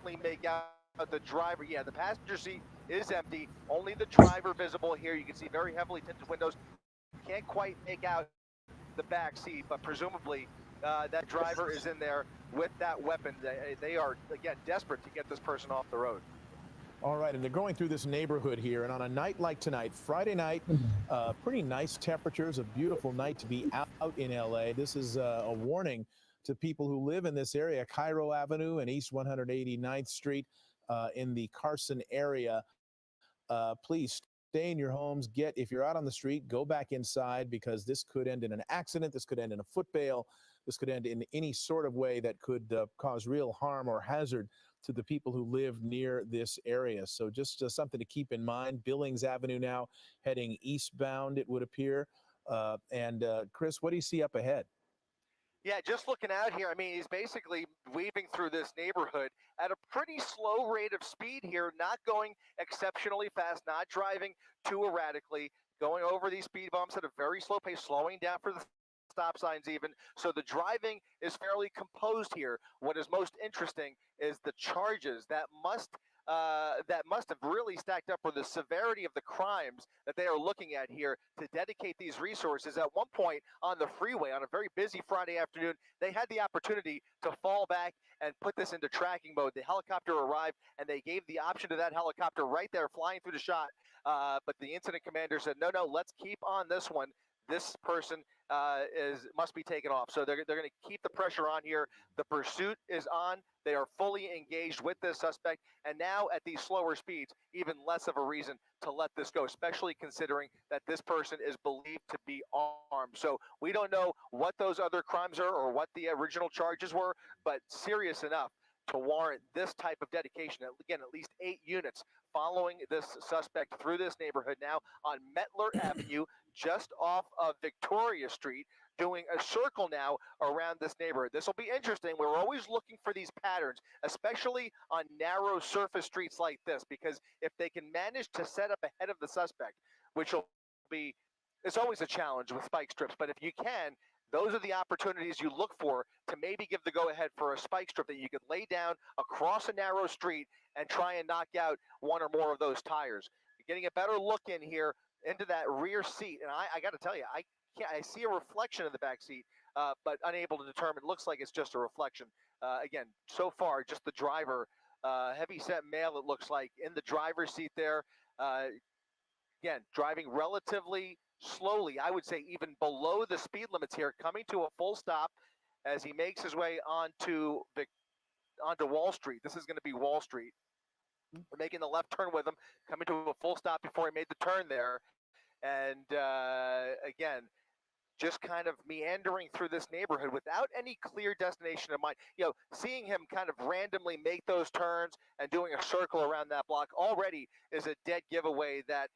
only make out the driver. Yeah, the passenger seat is empty. Only the driver visible here. You can see very heavily tinted windows. Can't quite make out the back seat, but presumably that driver is in there with that weapon. They are, again, desperate to get this person off the road. All right, and they're going through this neighborhood here, and on a night like tonight, Friday night, pretty nice temperatures, a beautiful night to be out in LA. This is a warning to people who live in this area, Cairo Avenue and East 189th Street in the Carson area. Please stay in your homes. If you're out on the street, go back inside, because this could end in an accident. This could end in a foot bail. This could end in any sort of way that could cause real harm or hazard to the people who live near this area. So just something to keep in mind. Billings Avenue now heading eastbound, it would appear. Chris, what do you see up ahead? Yeah, just looking out here, I mean, he's basically weaving through this neighborhood at a pretty slow rate of speed here, not going exceptionally fast, not driving too erratically, going over these speed bumps at a very slow pace, slowing down for the stop signs even. So the driving is fairly composed here. What is most interesting is the charges that must have really stacked up for the severity of the crimes that they are looking at here to dedicate these resources. At one point on the freeway, on a very busy Friday afternoon, they had the opportunity to fall back and put this into tracking mode. The helicopter arrived, and they gave the option to that helicopter right there flying through the shot. But the incident commander said, no, let's keep on this one. This person must be taken off. So they're going to keep the pressure on here. The pursuit is on. They are fully engaged with this suspect. And now at these slower speeds, even less of a reason to let this go, especially considering that this person is believed to be armed. So we don't know what those other crimes are or what the original charges were, but serious enough to warrant this type of dedication. Again, at least 8 units following this suspect through this neighborhood now on Mettler Avenue, just off of Victoria Street, doing a circle now around this neighborhood. This will be interesting. We're always looking for these patterns, especially on narrow surface streets like this, because if they can manage to set up ahead of the suspect, which will be, it's always a challenge with spike strips, but if you can, those are the opportunities you look for to maybe give the go-ahead for a spike strip that you could lay down across a narrow street and try and knock out one or more of those tires. You're getting a better look in here into that rear seat, and I got to tell you, I see a reflection in the back seat, but unable to determine. Looks like it's just a reflection. Again, so far, just the driver, heavy-set male, it looks like, in the driver's seat there. Again, driving relatively slowly, I would say even below the speed limits here, coming to a full stop as he makes his way onto Wall Street. This is going to be Wall Street. We're making the left turn with him, coming to a full stop before he made the turn there. And again, just kind of meandering through this neighborhood without any clear destination in mind. Seeing him kind of randomly make those turns and doing a circle around that block already is a dead giveaway that,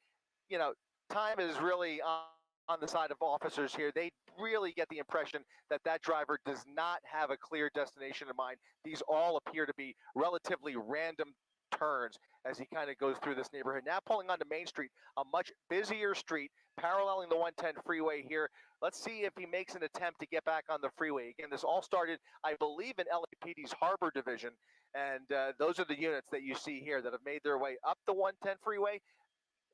time is really on the side of officers here. They really get the impression that that driver does not have a clear destination in mind. These all appear to be relatively random turns as he kind of goes through this neighborhood. Now pulling onto Main Street, a much busier street, paralleling the 110 freeway here. Let's see if he makes an attempt to get back on the freeway. Again, this all started, I believe, in LAPD's Harbor Division, and those are the units that you see here that have made their way up the 110 freeway,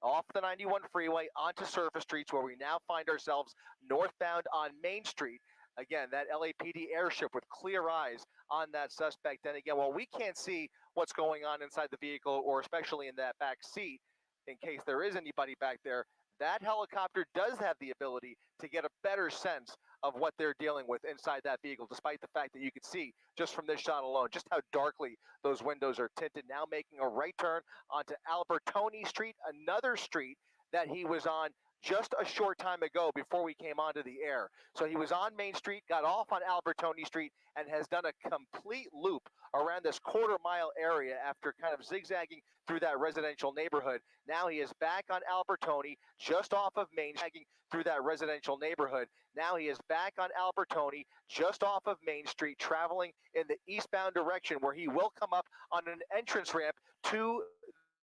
off the 91 freeway, onto surface streets, where we now find ourselves northbound on Main Street. Again, that LAPD airship with clear eyes on that suspect. And again, while we can't see what's going on inside the vehicle, or especially in that back seat, in case there is anybody back there, that helicopter does have the ability to get a better sense of what they're dealing with inside that vehicle, despite the fact that you can see just from this shot alone just how darkly those windows are tinted. Now making a right turn onto Albertoni Street, another street that he was on just a short time ago before we came onto the air. So he was on Main Street, got off on Albertoni Street, and has done a complete loop around this quarter-mile area after kind of zigzagging through that residential neighborhood. Now he is back on Albertoni, just off of Main Street, through that residential neighborhood. Now he is back on Albertoni, just off of Main Street, traveling in the eastbound direction, where he will come up on an entrance ramp to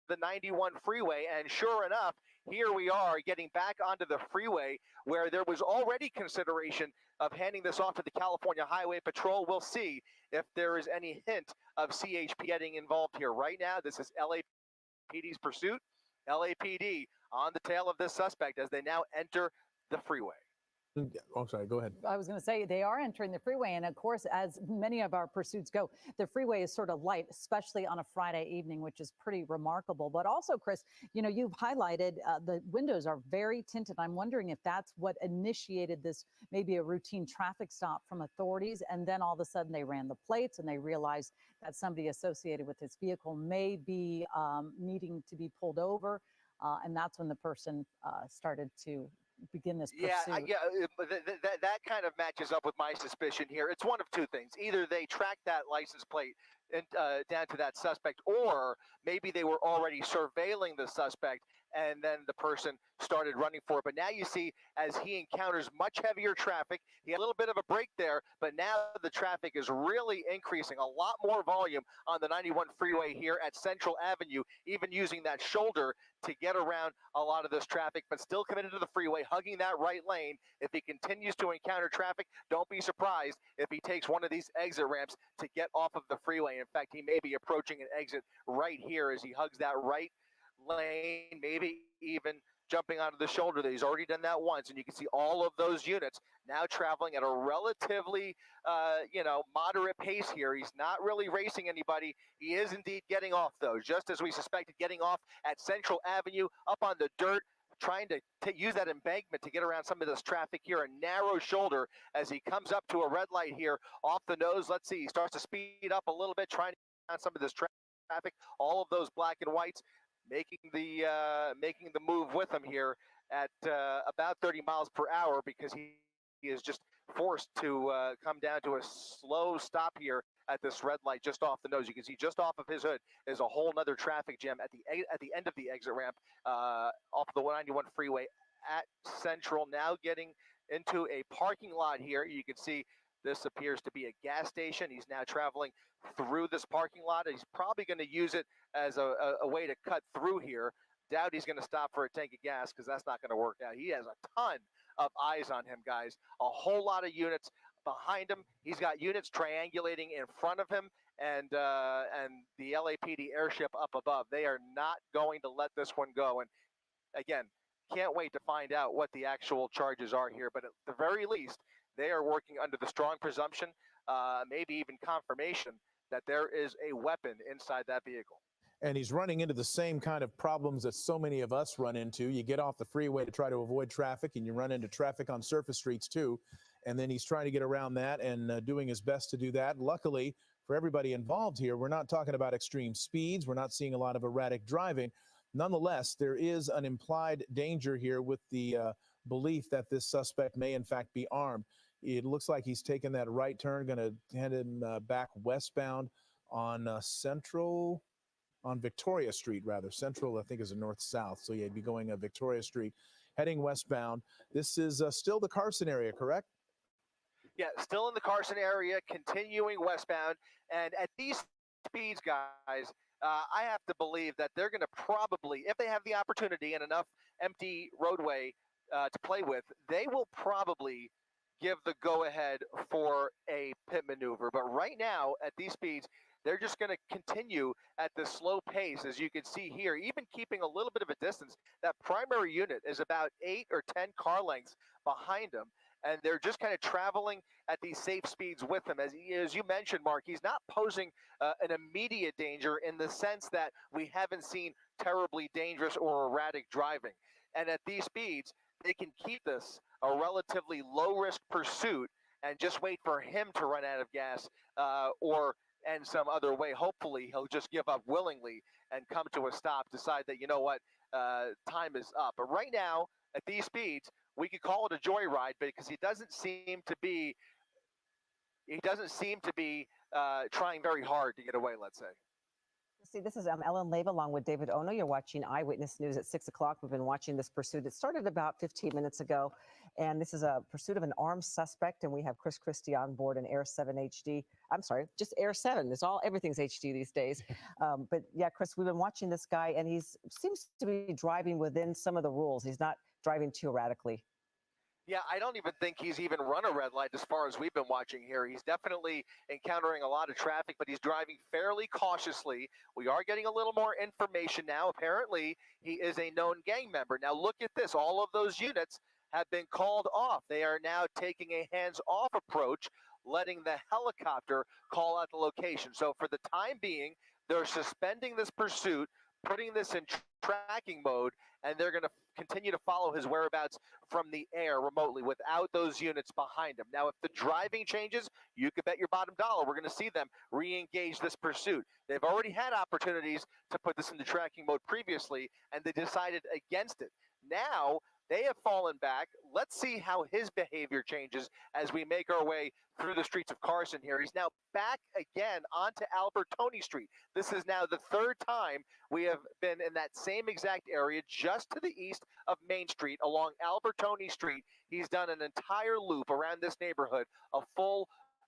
the 91 freeway. And sure enough, here we are getting back onto the freeway, where there was already consideration of handing this off to the California Highway Patrol. We'll see if there is any hint of CHP getting involved here. Right now, this is LAPD's pursuit. LAPD on the tail of this suspect as they now enter the freeway. Oh, sorry. Go ahead. I was going to say they are entering the freeway. And of course, as many of our pursuits go, the freeway is sort of light, especially on a Friday evening, which is pretty remarkable. But also, Chris, you know, you've highlighted the windows are very tinted. I'm wondering if that's what initiated this, maybe a routine traffic stop from authorities. And then all of a sudden they ran the plates and they realized that somebody associated with this vehicle may be needing to be pulled over. And that's when the person started to begin this pursuit. That kind of matches up with my suspicion here. It's one of two things. Either they tracked that license plate and, down to that suspect, or maybe they were already surveilling the suspect and then the person started running for it. But now you see, as he encounters much heavier traffic, he had a little bit of a break there, but now the traffic is really increasing. A lot more volume on the 91 freeway here at Central Avenue, even using that shoulder to get around a lot of this traffic, but still committed to the freeway, hugging that right lane. If he continues to encounter traffic, don't be surprised if he takes one of these exit ramps to get off of the freeway. In fact, he may be approaching an exit right here as he hugs that right lane, maybe even jumping onto the shoulder. That he's already done that once, and you can see all of those units now traveling at a relatively moderate pace here. He's not really racing anybody. He is indeed getting off, though, just as we suspected, getting off at Central Avenue, up on the dirt, trying to use that embankment to get around some of this traffic here. A narrow shoulder as he comes up to a red light here off the nose. Let's see, he starts to speed up a little bit, trying to get around some of this traffic. All of those black and whites making the move with him here at about 30 miles per hour, because he is just forced to come down to a slow stop here at this red light just off the nose. You can see just off of his hood is a whole nother traffic jam at the end of the exit ramp off the 191 freeway at Central. Now getting into a parking lot here. You can see this appears to be a gas station. He's now traveling through this parking lot. He's probably going to use it as a way to cut through here. Doubt he's going to stop for a tank of gas, because that's not going to work out. He has a ton of eyes on him, guys. A whole lot of units behind him. He's got units triangulating in front of him, and the LAPD airship up above. They are not going to let this one go. And again, can't wait to find out what the actual charges are here. But at the very least, they are working under the strong presumption, maybe even confirmation, that there is a weapon inside that vehicle. And he's running into the same kind of problems that so many of us run into. You get off the freeway to try to avoid traffic, and you run into traffic on surface streets too. And then he's trying to get around that and doing his best to do that. Luckily for everybody involved here, we're not talking about extreme speeds. We're not seeing a lot of erratic driving. Nonetheless, there is an implied danger here with the belief that this suspect may in fact be armed. It looks like he's taken that right turn, going to head him back westbound on Victoria Street, rather. Central, I think, is a north-south. So yeah, he'd be going Victoria Street, heading westbound. This is still the Carson area, correct? Yeah, still in the Carson area, continuing westbound. And at these speeds, guys, I have to believe that they're going to probably, if they have the opportunity and enough empty roadway to play with, they will probably give the go-ahead for a pit maneuver. But right now, at these speeds, they're just going to continue at this slow pace, as you can see here, even keeping a little bit of a distance. That primary unit is about 8 or 10 car lengths behind them, and they're just kind of traveling at these safe speeds with him. As you mentioned, Mark, he's not posing an immediate danger in the sense that we haven't seen terribly dangerous or erratic driving. And at these speeds, they can keep this a relatively low-risk pursuit and just wait for him to run out of gas and some other way. Hopefully, he'll just give up willingly and come to a stop, decide that, you know what, time is up. But right now, at these speeds, we could call it a joyride, because he doesn't seem to be trying very hard to get away, let's say. See, this is Ellen Leyva along with David Ono. You're watching Eyewitness News at 6 o'clock. We've been watching this pursuit. It started about 15 minutes ago, and this is a pursuit of an armed suspect, and we have Chris Christie on board in Air 7 HD. I'm sorry, just Air 7. Everything's HD these days. But yeah, Chris, we've been watching this guy, and he seems to be driving within some of the rules. He's not driving too erratically. Yeah, I don't even think he's even run a red light as far as we've been watching here. He's definitely encountering a lot of traffic, but he's driving fairly cautiously. We are getting a little more information now. Apparently, he is a known gang member. Now, look at this. All of those units have been called off. They are now taking a hands off approach, letting the helicopter call out the location. So, for the time being, they're suspending this pursuit, putting this in tracking mode, and they're going to continue to follow his whereabouts from the air remotely without those units behind him. Now, if the driving changes, you could bet your bottom dollar we're going to see them re-engage this pursuit. They've already had opportunities to put this into tracking mode previously, and they decided against it. Now, they have fallen back. Let's see how his behavior changes as we make our way through the streets of Carson here. He's now back again onto Albertoni Street. This is now the third time we have been in that same exact area just to the east of Main Street along Albertoni Street. He's done an entire loop around this neighborhood, a full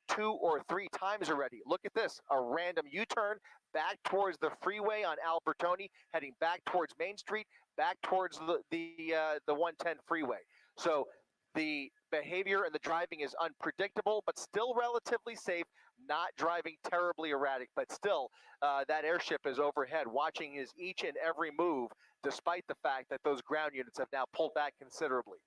2 or 3 times already. Look at this, a random U-turn back towards the freeway on Albertoni, heading back towards Main Street, back towards the 110 freeway. So the behavior and the driving is unpredictable, but still relatively safe, not driving terribly erratic, but still that airship is overhead, watching his each and every move, despite the fact that those ground units have now pulled back considerably.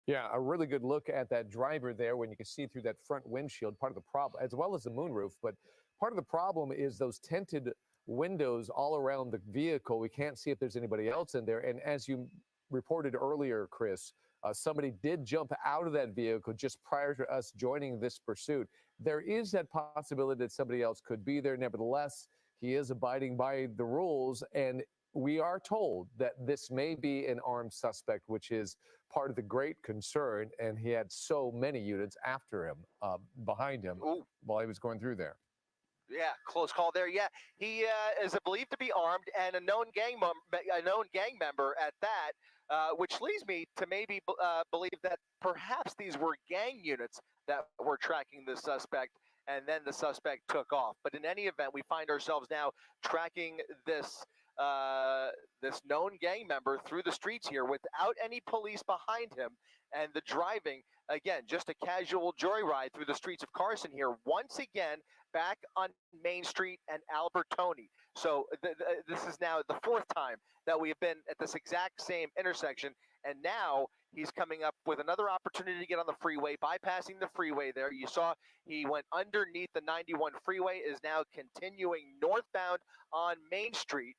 Yeah, a really good look at that driver there when you can see through that front windshield, part of the problem, as well as the moonroof. But part of the problem is those tinted windows all around the vehicle. We can't see if there's anybody else in there. And as you reported earlier, Chris, somebody did jump out of that vehicle just prior to us joining this pursuit. There is that possibility that somebody else could be there. Nevertheless, he is abiding by the rules, and we are told that this may be an armed suspect, which is part of the great concern, and he had so many units after him, behind him, Ooh. while he was going through there. Yeah, close call there. Yeah, he is believed to be armed and a known gang member at that, which leads me to maybe believe that perhaps these were gang units that were tracking the suspect, and then the suspect took off. But in any event, we find ourselves now tracking this this known gang member through the streets here without any police behind him, and the driving, again, just a casual joyride through the streets of Carson here, once again back on Main Street and Albertoni. So this is now the 4th time that we have been at this exact same intersection, and now he's coming up with another opportunity to get on the freeway, bypassing the freeway there. You saw he went underneath the 91 freeway, is now continuing northbound on Main Street,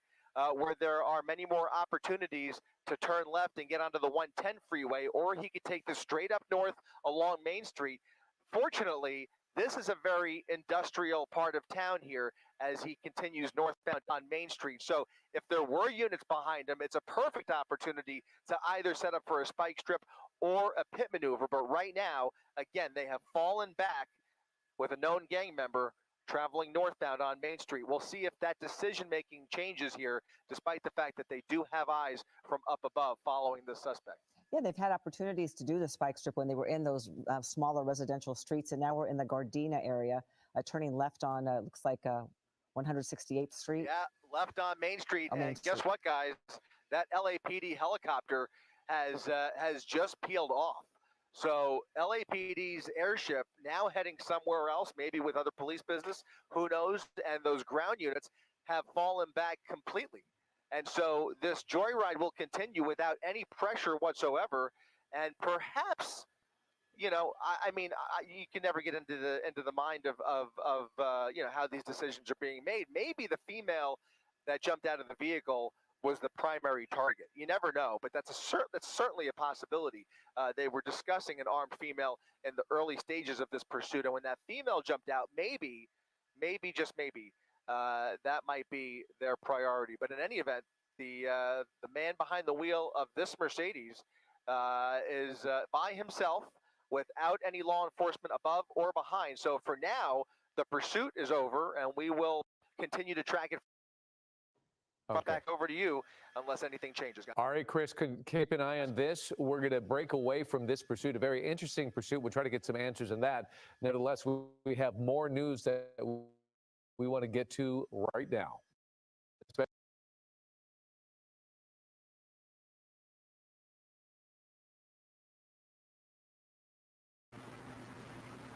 where there are many more opportunities to turn left and get onto the 110 freeway, or he could take this straight up north along Main Street. Fortunately, this is a very industrial part of town here as he continues northbound on Main Street. So if there were units behind him, it's a perfect opportunity to either set up for a spike strip or a pit maneuver. But right now, again, they have fallen back with a known gang member traveling northbound on Main Street. We'll see if that decision-making changes here, despite the fact that they do have eyes from up above following the suspect. Yeah, they've had opportunities to do the spike strip when they were in those smaller residential streets, and now we're in the Gardena area, turning left on, looks like 168th Street. Yeah, left on Main Street. On Main And guess Street. what, guys? That LAPD helicopter has just peeled off. So LAPD's airship now heading somewhere else, maybe with other police business, who knows? And those ground units have fallen back completely. And so this joyride will continue without any pressure whatsoever. And perhaps, you know, you can never get into the mind of you know, how these decisions are being made. Maybe the female that jumped out of the vehicle was the primary target. You never know, but that's certainly a possibility. They were discussing an armed female in the early stages of this pursuit, and when that female jumped out, maybe just maybe, that might be their priority. But in any event, the man behind the wheel of this Mercedes is by himself without any law enforcement above or behind. So for now, the pursuit is over, and we will continue to track it. Okay. Back over to you, unless anything changes. All right, Chris, keep an eye on this. We're going to break away from this pursuit, a very interesting pursuit. We'll try to get some answers on that. Nevertheless, we have more news that we want to get to right now.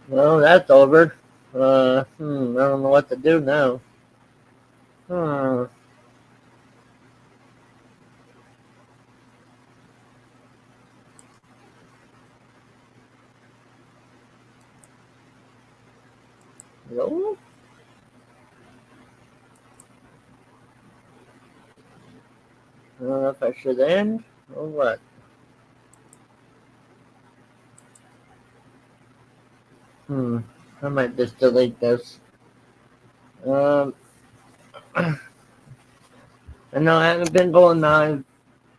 Well, that's over. I don't know what to do now. Hmm. No? I don't know if I should end or what. Hmm. I might just delete this. Um, I know I haven't been going live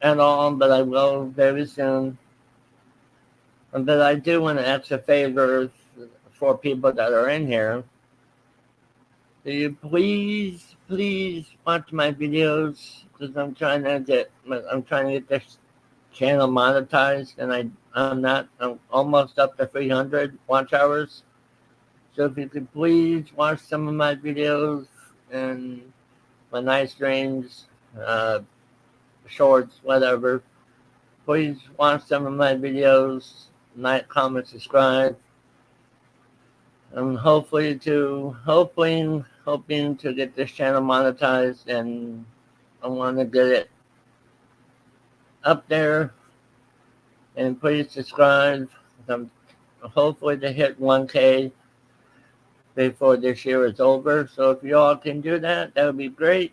at all, but I will very soon. But I do want to ask a favor for people that are in here. Do you please watch my videos? Because I'm trying to get this channel monetized, and I'm almost up to 300 watch hours. So if you could please watch some of my videos and my night streams, uh, shorts, whatever. Please watch some of my videos, like, comment, subscribe. I'm hoping to get this channel monetized, and I want to get it up there. And please subscribe. I'm hopefully to hit 1K before this year is over. So if y'all can do that, that would be great.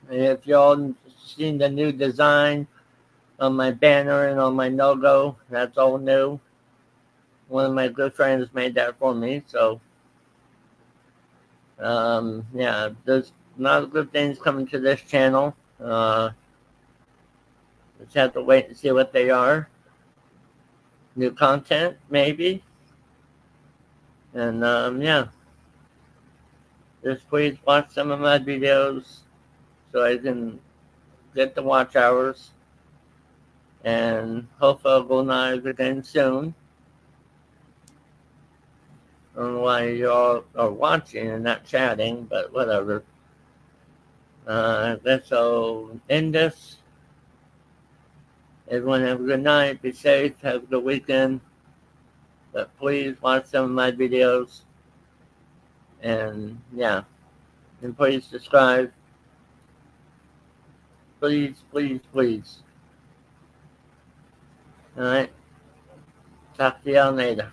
If y'all seen the new design on my banner and on my logo, that's all new. One of my good friends made that for me. So yeah, there's a lot of good things coming to this channel. Just have to wait and see what they are. New content, maybe. And yeah, just please watch some of my videos so I can get the watch hours. And hopefully I'll go live again soon. I don't know why y'all are watching and not chatting, but whatever. I guess I'll end this. Everyone have a good night. Be safe. Have a good weekend. But please watch some of my videos. And yeah. And please subscribe. Please, please, please. All right. Talk to y'all later.